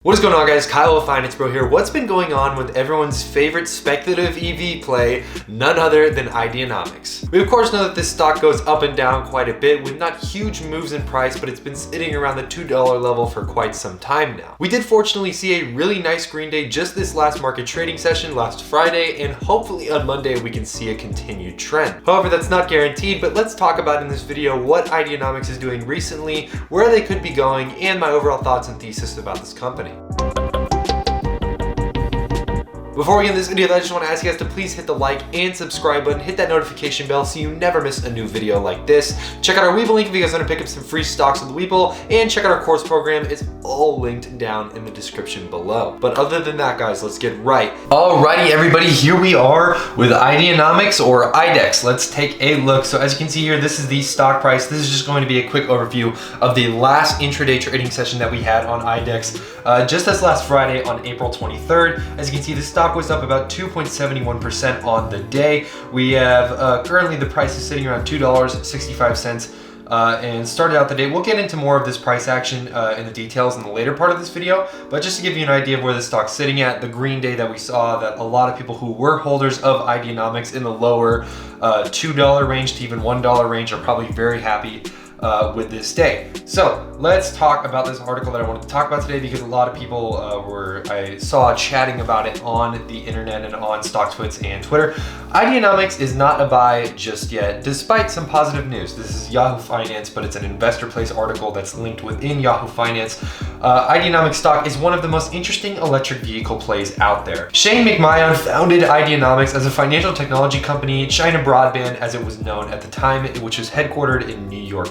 What is going on, guys? Kyle Finance Bro here. What's been going on with everyone's favorite speculative EV play, none other than Ideanomics? We of course know that this stock goes up and down quite a bit with not huge moves in price, but it's been sitting around the $2 level for quite some time now. We did fortunately see a really nice green day just this last market trading session last Friday, and hopefully on Monday we can see a continued trend. However, that's not guaranteed, but let's talk about in this video what Ideanomics is doing recently, where they could be going, and my overall thoughts and thesis about this company. Before we get into this video, I just want to ask you guys to please hit the like and subscribe button, hit that notification bell so you never miss a new video like this. Check out our WeBull link if you guys want to pick up some free stocks with WeBull, and check out our course program. It's all linked down in the description below. But other than that, guys, let's get right. Alrighty, everybody, here we are with Ideanomics or IDEX. Let's take a look. So as you can see here, this is the stock price. This is just going to be a quick overview of the last intraday trading session that we had on IDEX just this last Friday on April 23rd. As you can see, the stock was up about 2.71% on the day. We have currently the price is sitting around $2.65 and started out the day. We'll get into more of this price action in the details in the later part of this video, but just to give you an idea of where the stock's sitting at, the green day that we saw, that a lot of people who were holders of Ideanomics in the lower $2 range to even $1 range are probably very happy with this day. So let's talk about this article that I wanted to talk about today, because a lot of people I saw chatting about it on the internet and on StockTwits and Twitter. Ideanomics is not a buy just yet, despite some positive news. This is Yahoo Finance, but it's an investor place article that's linked within Yahoo Finance. Ideanomics stock is one of the most interesting electric vehicle plays out there. Shane McMahon founded Ideanomics as a financial technology company, China Broadband as it was known at the time, which is headquartered in New York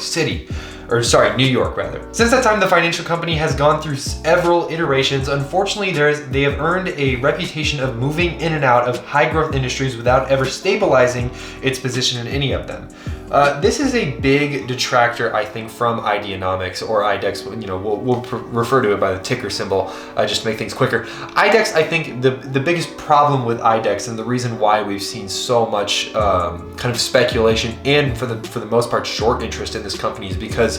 rather. Since that time, the financial company has gone through several iterations. Unfortunately, they have earned a reputation of moving in and out of high growth industries without ever stabilizing its position in any of them. This is a big detractor, I think, from Ideanomics or IDEX. We'll refer to it by the ticker symbol just to make things quicker. IDEX, I think the biggest problem with IDEX, and the reason why we've seen so much kind of speculation and for the most part short interest in this company, is because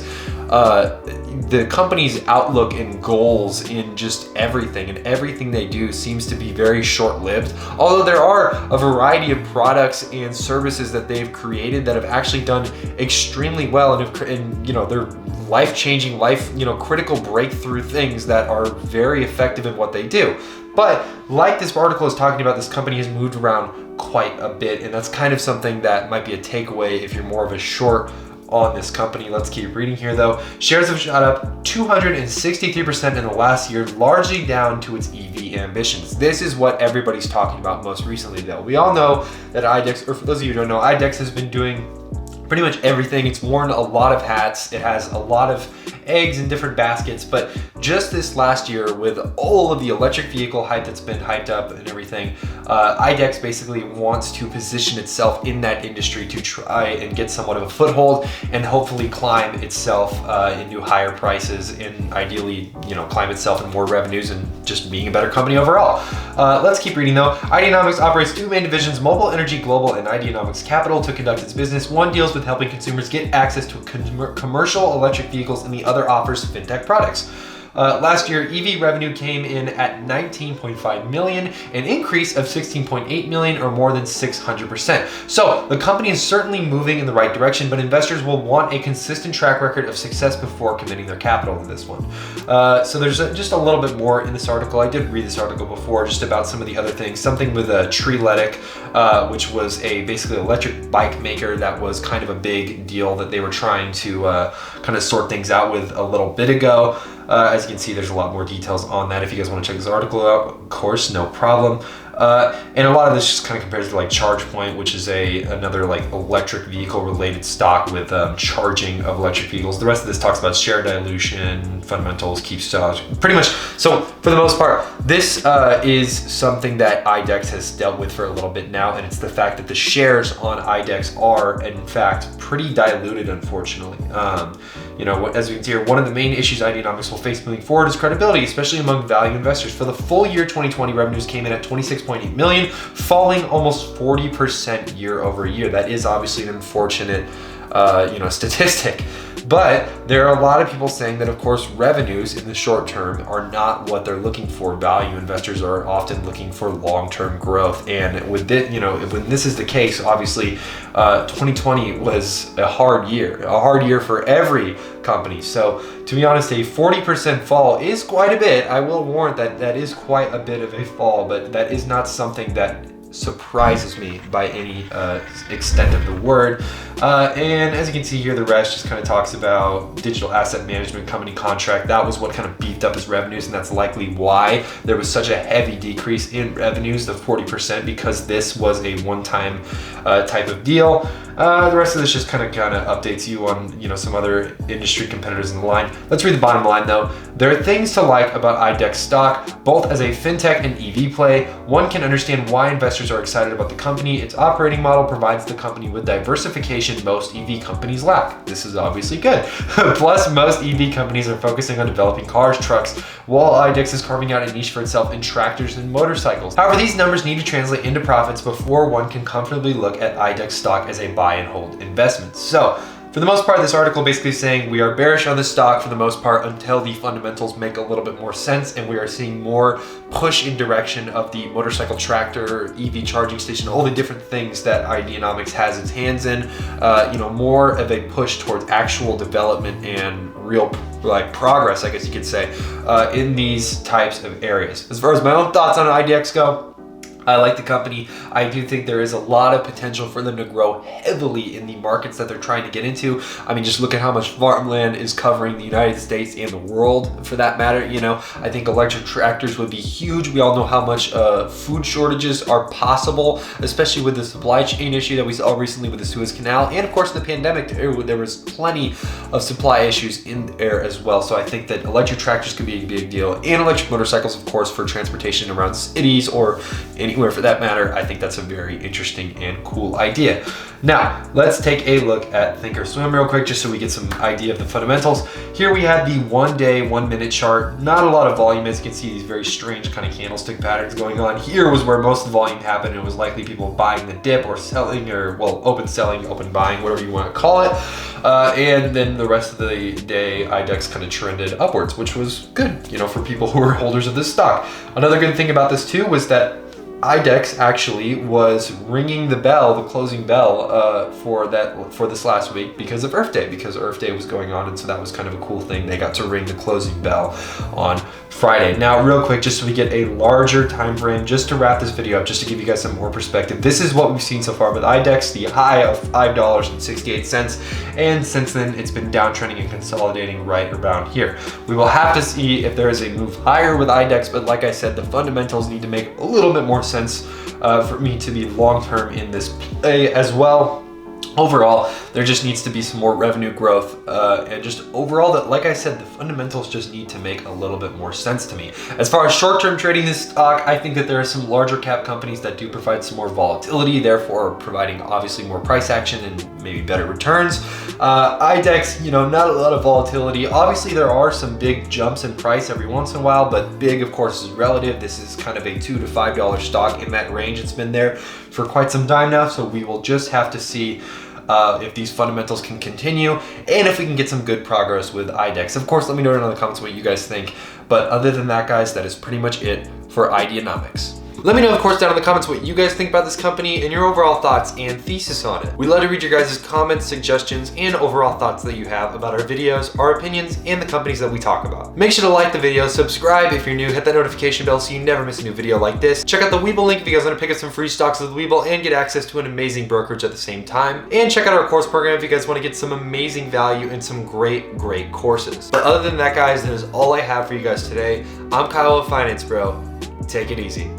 the company's outlook and goals in just everything and everything they do seems to be very short-lived. Although there are a variety of products and services that they've created that have actually done extremely well, and they're life-changing, critical breakthrough things that are very effective in what they do. But like this article is talking about, this company has moved around quite a bit, and that's kind of something that might be a takeaway if you're more of a short on this company. Let's keep reading here though. Shares have shot up 263% in the last year, largely down to its EV ambitions. This is what everybody's talking about most recently though. We all know that IDEX, or for those of you who don't know, IDEX has been doing pretty much everything. It's worn a lot of hats. It has a lot of eggs in different baskets, but just this last year, with all of the electric vehicle hype that's been hyped up and everything, IDEX basically wants to position itself in that industry to try and get somewhat of a foothold and hopefully climb itself into higher prices, and ideally, climb itself in more revenues and just being a better company overall. Let's keep reading though. Ideanomics operates two main divisions, Mobile Energy Global and Ideanomics Capital, to conduct its business. One deals with helping consumers get access to commercial electric vehicles, and the other offers fintech products. Last year, EV revenue came in at $19.5 million, an increase of $16.8 million, or more than 600%. So the company is certainly moving in the right direction, but investors will want a consistent track record of success before committing their capital to this one. So there's just a little bit more in this article. I did read this article before just about some of the other things. Something with a Treeletic, which was a basically electric bike maker that was kind of a big deal that they were trying to kind of sort things out with a little bit ago. As you can see, there's a lot more details on that. If you guys want to check this article out, of course, no problem. And a lot of this just kind of compares to like ChargePoint, which is another like electric vehicle related stock with charging of electric vehicles. The rest of this talks about share dilution, fundamentals, keep stocks, pretty much. So for the most part, this is something that IDEX has dealt with for a little bit now, and it's the fact that the shares on IDEX are in fact pretty diluted, unfortunately. As we can see here, one of the main issues Ideanomics will face moving forward is credibility, especially among value investors. For the full year 2020, revenues came in at $26.8 million, falling almost 40% year over year. That is obviously an unfortunate statistic. But there are a lot of people saying that, of course, revenues in the short term are not what they're looking for. Value investors are often looking for long-term growth. And with this, when this is the case, obviously 2020 was a hard year for every company. So to be honest, a 40% fall is quite a bit. I will warrant that is quite a bit of a fall, but that is not something that surprises me by any extent of the word. And as you can see here, the rest just kind of talks about digital asset management company contract. That was what kind of beefed up his revenues, and that's likely why there was such a heavy decrease in revenues of 40%, because this was a one-time type of deal. The rest of this just kind of updates you on some other industry competitors in the line. Let's read the bottom line though. There are things to like about IDEX stock, both as a fintech and EV play. One can understand why investors are excited about the company. Its operating model provides the company with diversification most EV companies lack. This is obviously good. Plus, most EV companies are focusing on developing cars, trucks, while IDEX is carving out a niche for itself in tractors and motorcycles. However, these numbers need to translate into profits before one can comfortably look at IDEX stock as a buy and hold investment. So, for the most part, this article basically saying we are bearish on this stock for the most part until the fundamentals make a little bit more sense, and we are seeing more push in direction of the motorcycle, tractor, EV charging station, all the different things that Ideanomics has its hands in. More of a push towards actual development and real progress, I guess you could say, in these types of areas. As far as my own thoughts on IDEX go, I like the company. I do think there is a lot of potential for them to grow heavily in the markets that they're trying to get into. I mean, just look at how much farmland is covering the United States and the world, for that matter. I think electric tractors would be huge. We all know how much food shortages are possible, especially with the supply chain issue that we saw recently with the Suez Canal. And of course, the pandemic, there was plenty of supply issues in there as well. So I think that electric tractors could be a big deal. And electric motorcycles, of course, for transportation around cities or anywhere for that matter. I think that's a very interesting and cool idea. Now, let's take a look at Thinkorswim real quick, just so we get some idea of the fundamentals. Here we have the 1 day, 1 minute chart. Not a lot of volume, as you can see, these very strange kind of candlestick patterns going on. Here was where most of the volume happened. It was likely people buying the dip or selling, or open selling, open buying, whatever you want to call it. And then the rest of the day, IDEX kind of trended upwards, which was good, for people who are holders of this stock. Another good thing about this too was that IDEX actually was ringing the bell, the closing bell, for this last week because of Earth Day, because Earth Day was going on, and so that was kind of a cool thing. They got to ring the closing bell on Friday. Now, real quick, just so we get a larger time frame, just to wrap this video up, just to give you guys some more perspective. This is what we've seen so far with IDEX, the high of $5.68, and since then it's been downtrending and consolidating right around here. We will have to see if there is a move higher with IDEX, but like I said, the fundamentals need to make a little bit more sense for me to be long-term in this play as well. Overall, there just needs to be some more revenue growth, and just overall, that, like I said, the fundamentals just need to make a little bit more sense to me. As far as short-term trading this stock, I think that there are some larger cap companies that do provide some more volatility, therefore providing obviously more price action and maybe better returns. IDEX, not a lot of volatility. Obviously, there are some big jumps in price every once in a while, but big, of course, is relative. This is kind of a $2 to $5 stock in that range. It's been there for quite some time now, so we will just have to see if these fundamentals can continue, and if we can get some good progress with IDEX. Of course, let me know in the comments what you guys think. But other than that, guys, that is pretty much it for Ideanomics. Let me know, of course, down in the comments what you guys think about this company and your overall thoughts and thesis on it. We'd love to read your guys' comments, suggestions, and overall thoughts that you have about our videos, our opinions, and the companies that we talk about. Make sure to like the video, subscribe if you're new, hit that notification bell so you never miss a new video like this. Check out the WeBull link if you guys want to pick up some free stocks with WeBull and get access to an amazing brokerage at the same time. And check out our course program if you guys want to get some amazing value and some great courses. But other than that, guys, that is all I have for you guys today. I'm Kyle of Finance Bro. Take it easy.